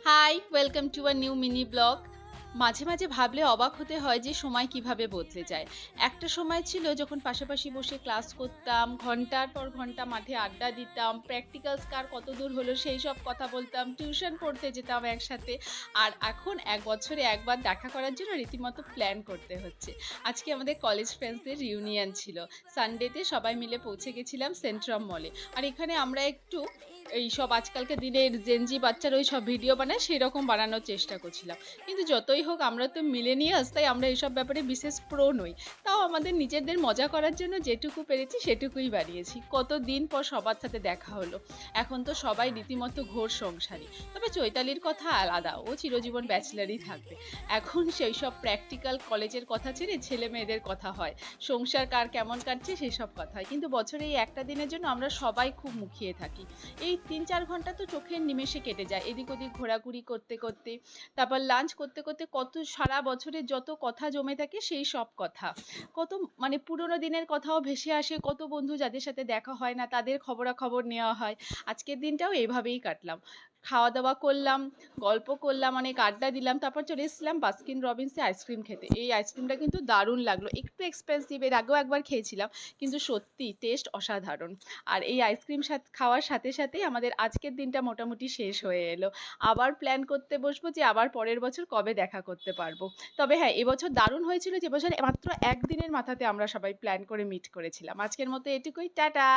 High, welcome to a new mini blog. মাঝে, মাঝে ভাবলে অবাক হতে হয় যে সময় কিভাবে বদলে যায়। একটা সময় ছিল যখন পাশাপাশি বসে ক্লাস করতাম, ঘন্টার পর ঘন্টা মাঠে আড্ডা দিতাম, প্র্যাকটিক্যালস কার কতদূর হলো সেইসব কথা বলতাম, টিউশন পড়তে যেতাম একসাথে। আর এখন ১ বছরে একবার দেখা করার জন্য রীতিমতো প্ল্যান করতে হচ্ছে। আজকে আমাদের কলেজ ফ্রেন্ডসদের রিউনিয়ন ছিল। সানডেতে সবাই মিলে পৌঁছে গেছিলাম সেন্ট্রাম মলে। আর এখানে আমরা একটু এইসব আজকালকার দিনের জেনজি বাচ্চারা ওইসব ভিডিও বানায় সেরকম বানানোর চেষ্টা করছিলাম। কিন্তু যতই হোক আমরা তো মিলেনিয়ালস, তাই আমরা এসব ব্যাপারে বিশেষ প্রো নই। তাও আমাদের নিজেদের মজা করার জন্য যেটুকু পেরেছি সেটুকুই বানিয়েছি। কতদিন পর সবার সাথে দেখা হলো। এখন তো সবাই রীতিমতো ঘোর সংসারী। তবে চৈতালির কথা আলাদা, ও চিরজীবন ব্যাচেলারই থাকবে। এখন সেই সব প্র্যাকটিক্যাল কলেজের কথা ছেড়ে ছেলে মেয়েদের কথা হয়। সংসার কার কেমন কাটছে সেই সব কথা হয়। কিন্তু বছরে এই একটা দিনের জন্য আমরা সবাই খুব মুখিয়ে থাকি। এই ৩-৪ ঘন্টা তো চোখের নিমেষে কেটে যায় এদিক ওদিক ঘোরাঘুরি করতে করতে। তারপর লাঞ্চ করতে করতে কত সারা বছরের যত কথা জমে থাকে সেই সব কথা। কত মানে পুরোনো দিনের কথাও ভেসে আসে, কত বন্ধু যাদের সাথে দেখা হয় না তাদের খবরাখবর নেওয়া হয়। আজকের দিনটাও এভাবেই কাটলাম। খাওয়া দাওয়া করলাম, গল্প করলাম, অনেক আড্ডা দিলাম, তারপর চলে এসেছিলাম বাস্কিন রবিন্সে আইসক্রিম খেতে। এই আইসক্রিমটা কিন্তু দারুণ লাগলো, একটু এক্সপেন্সিভ, এর আগেও একবার খেয়েছিলাম, কিন্তু সত্যি টেস্ট অসাধারণ। আর এই আইসক্রিম খাওয়ার সাথে সাথেই আমাদের আজকের দিনটা মোটামুটি শেষ হয়ে এলো। আবার প্ল্যান করতে বসবো যে আবার পরের বছর কবে দেখা করতে পারবো। তবে হ্যাঁ, এবছর দারুণ হয়েছিল যে এবছর মাত্র একদিনের মাথাতে আমরা সবাই প্ল্যান করে মিট করেছিলাম। আজকের মতো এটুকুই, টাটা।